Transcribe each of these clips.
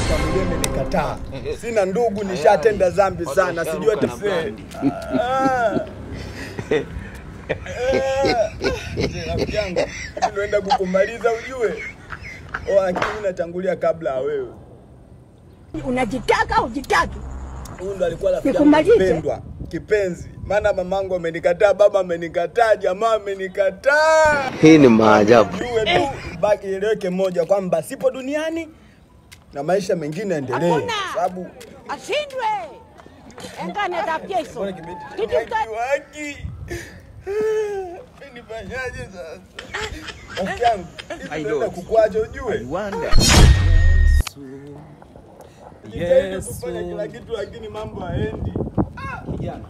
Familia imenikataa. Sina ndugu, nishatenda dhambi sana. Sijui hata rafiki yangu, tunaenda kukumaliza ujue. Lakini natangulia kabla ya wewe. Unajitaka ujitaki? Huyu ndo alikuwa rafiki yangu mpendwa, kipenzi. Maana mamangu amenikataa, baba amenikataa, jamaa amenikataa. Hii ni maajabu. Jue tu baki eleweke moja kwamba sipo duniani na maisha mengine endelee. Sababu ashindwe. Engane tapia hizo. Kitu waki. Nifanyaje sasa? Rafiki yangu, ndio kukuacha ujue. Yesu kufanya kila kitu lakini mambo haendi. Kijana.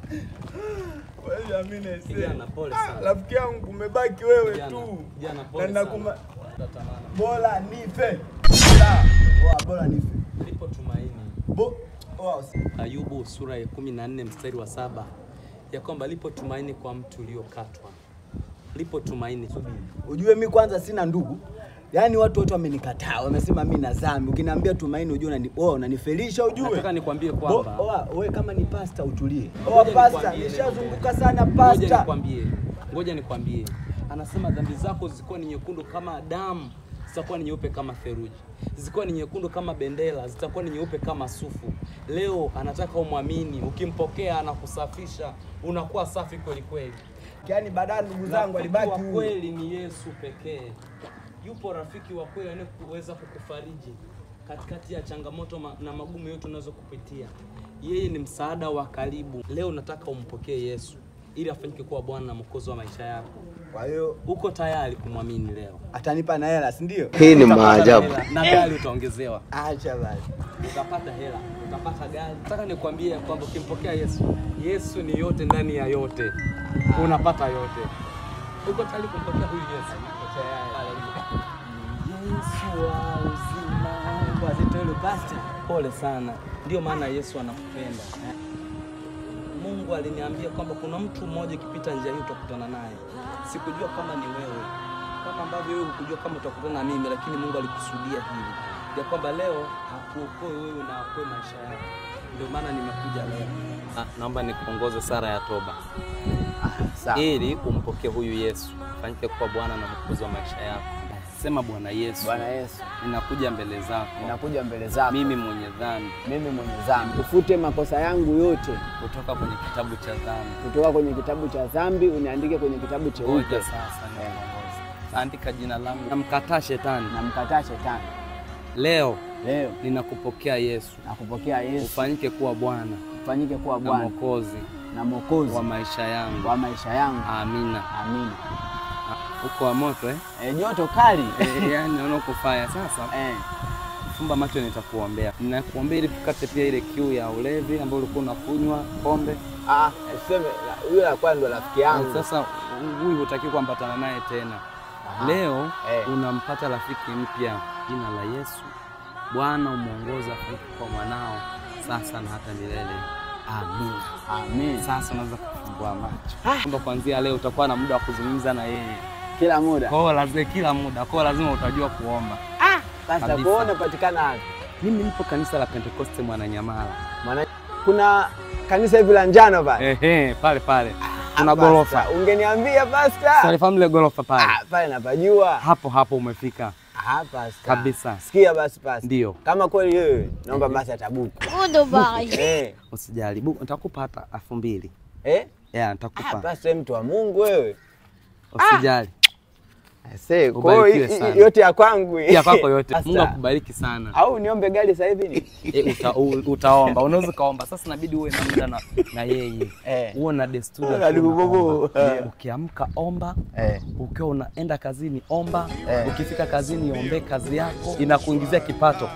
Wewe amini Kijana pole sana. Rafiki yangu umebaki wewe tu. Kijana pole sana. Bora nife. Bora nife. Lipo tumaini. Ayubu sura ya 14 mstari wa 7 ya kwamba lipo tumaini kwa mtu uliokatwa. Lipo tumaini. Ujue mimi kwanza sina ndugu. Yaani watu wote wamenikataa, wamesema mimi na dhambi. Ukiniambia tumaini ujue unanifelisha ujue. Nataka nikwambie kwamba wewe kama ni pasta utulie. Pasta, nishazunguka sana pasta. Ngoja nikwambie. Anasema dhambi zako zilikuwa ni nyekundu kama damu, zitakuwa ni nyeupe kama theluji. Zilikuwa ni nyekundu kama bendera, zitakuwa ni nyeupe kama sufu. Leo anataka umwamini, ukimpokea anakusafisha, unakuwa safi kweli kweli. Yaani baadaye ndugu zangu alibaki kweli ni Yesu pekee. Yupo rafiki wa kweli anayeweza kukufariji katikati ya changamoto na magumu yote unazokupitia. Yeye ni msaada wa karibu. Leo nataka umpokee Yesu ili afanyike kuwa Bwana na Mwokozi wa maisha yako. Kwa hiyo uko tayari kumwamini leo? Atanipa na hela, si ndio? Hii ni maajabu. Na gari utaongezewa. Acha basi. Utapata hela, utapata gari. Nataka nikwambie kwamba ukimpokea Yesu, Yesu ni yote ndani ya yote. Unapata yote. Uko tayari kumpokea huyu Yesu? Uko tayari. Yesu wa uzima. Kwa zitelo pastor. Pole sana. Ndio maana Yesu anakupenda. Mungu aliniambia kwamba kuna mtu mmoja ukipita njia hii utakutana naye. Sikujua kama ni wewe. Kama ambavyo wewe hukujua kama utakutana na mimi, lakini Mungu alikusudia hili. Ya kwamba leo akuokoe wewe na akoe maisha yako. Ndio maana nimekuja leo. Naomba nikuongoze sala ya toba. Sawa. Ili umpokee huyu Yesu, afanyike kuwa Bwana na Mwokozi wa maisha yako. Sema Bwana Yesu. Bwana Yesu, ninakuja mbele zako. Ninakuja mbele zako. Mimi mwenye dhambi. Mimi mwenye dhambi. Ufute makosa yangu yote kutoka kwenye kitabu cha dhambi. Kutoka kwenye kitabu cha dhambi uniandike kwenye kitabu cheupe. Sasa niongoze. Andika jina langu. Namkataa shetani. Namkataa shetani. Leo ninakupokea Yesu. Nakupokea Yesu. Ufanyike kuwa Bwana. Ufanyike kuwa Bwana. Na Mwokozi wa maisha yangu. Wa maisha yangu. Amina. Amina. Uko wa moto joto kali. Yaani unakufanya sasa. Fumba macho nitakuombea. Ninakuombea ili kukate pia ile kiu ya ulevi ambayo ulikuwa unakunywa pombe. Sema yule alikuwa ndo rafiki yangu. Sasa huyu hutaki kuambatana naye tena. Leo unampata rafiki mpya. Jina la Yesu. Bwana umuongoza kwa mwanao sasa na hata milele. Amen. Amen. Sasa unaweza kufungua macho. Kwamba kuanzia leo utakuwa na muda wa kuzungumza na yeye kila muda. Kwa hiyo lazima kila muda, kwa hiyo lazima utajua kuomba. Sasa kuona patikana hapo. Mimi nipo kanisa la Pentecoste Mwananyamala. Kuna kanisa hivi la njano pale. Pale. Kuna gorofa. Ungeniambia pastor. Sasa family gorofa pale. Pale napajua. Hapo umefika. Pastor. Kabisa. Sikia basi pastor. Ndio. Kama kweli wewe, naomba basi atabuku. Usijali. Nitakupa hata 2000. Nitakupa. Pastor mtu wa Mungu wewe. Usijali. Kwa yote ya kwangu. Ya kwako yote. Mungu akubariki sana. Au niombe gari sasa hivi ni? Utaomba. Unaweza kaomba. Sasa inabidi uwe na muda na yeye. Uwe na desturi. Ukiamka omba. Ukiwa unaenda kazini omba. Ukifika kazini iombe kazi yako. Inakuingizia kipato.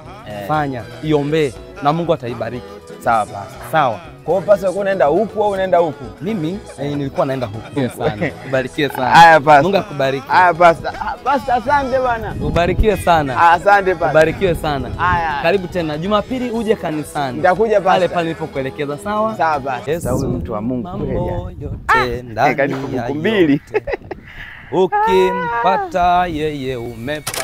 Fanya, iombe na Mungu ataibariki. Sawa basi. Sawa. Kwa hiyo pastor unaenda huku au unaenda huku? Mimi nilikuwa naenda huku sana. Ubarikiwe sana. Haya pastor. Mungu akubariki. Haya pastor. Pastor asante bwana. Ubarikiwe sana. Asante pastor. Ubarikiwe sana. Haya. Karibu tena Jumapili uje kanisani. Nitakuja pastor. Pale nilipokuelekeza sawa? Sawa pastor. Yesu mtu wa Mungu yote ndani ya yote. Ukimpata yeye umepata